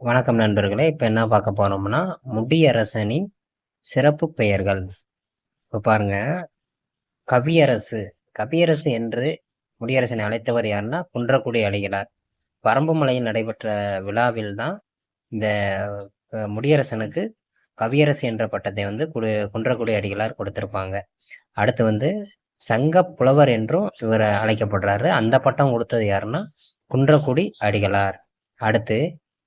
வணக்கம் நண்பர்களே. இப்போ என்ன பார்க்க போறோம்னா, முடியரசனின் சிறப்பு பெயர்கள். இப்போ பாருங்க, கவியரசு. கவியரசு என்று முடியரசனை அழைத்தவர் யாருன்னா, குன்றக்குடி அடிகளார். பறம்புமலையில் நடைபெற்ற விழாவில் தான் இந்த முடியரசனுக்கு கவியரசு என்ற பட்டத்தை வந்து குன்றக்குடி அடிகளார் கொடுத்திருப்பாங்க. அடுத்து வந்து சங்க புலவர் என்றும் இவர் அழைக்கப்படுறாரு. அந்த பட்டம் கொடுத்தது யாருன்னா, குன்றக்குடி அடிகளார். அடுத்து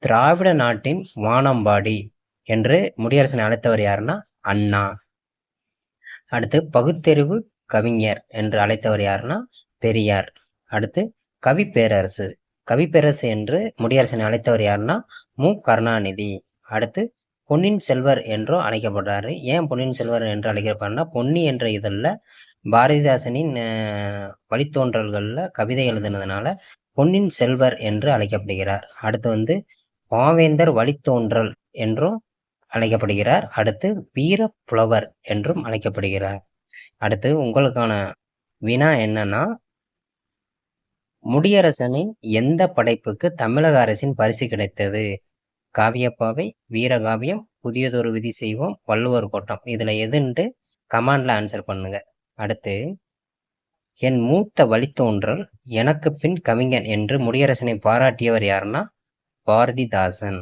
திராவிட நாட்டின் வானம்பாடி என்று முடியரசனை அழைத்தவர் யாருன்னா, அண்ணா. அடுத்து பகுத்தறிவு கவிஞர் என்று அழைத்தவர் யாருன்னா, பெரியார். அடுத்து கவிப்பேரரசு. கவிப்பேரரசு என்று முடியரசனை அழைத்தவர் யாருன்னா, மு கருணாநிதி. அடுத்து பொன்னியின் செல்வர் என்றும் அழைக்கப்படுறாரு. ஏன் பொன்னியின் செல்வர் என்று அழைக்கப்படுறாருன்னா, பொன்னி என்ற இதழில் பாரதிதாசனின் வழித்தோன்றல்களில் கவிதை எழுதுனதுனால பொன்னியின் செல்வர் என்று அழைக்கப்படுகிறார். அடுத்து வந்து பாவேந்தர் வழித்தோன்றல் என்றும் அழைக்கப்படுகிறார். அடுத்து வீரப்புலவர் என்றும் அழைக்கப்படுகிறார். அடுத்து உங்களுக்கான வினா என்னன்னா, முடியரசனின் எந்த படைப்புக்கு தமிழக அரசின் பரிசு கிடைத்தது? காவியப்பாவை, வீரகாவியம், புதியதொரு விதி செய்வோம், வள்ளுவர் கோட்டம். இதுல எதுன்ட்டு கமெண்ட்ல ஆன்சர் பண்ணுங்க. அடுத்து என் மூத்த வழித்தோன்றல் எனக்கு பின் கவிஞன் என்று முடியரசனை பாராட்டியவர் யாருன்னா, பாரதிதாசன்.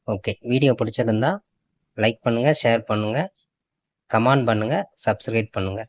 ஓகே, வீடியோ பிடிச்சிருந்தா லைக் பண்ணுங்க, ஷேர் பண்ணுங்க, கமெண்ட் பண்ணுங்க, சப்ஸ்கிரைப் பண்ணுங்க.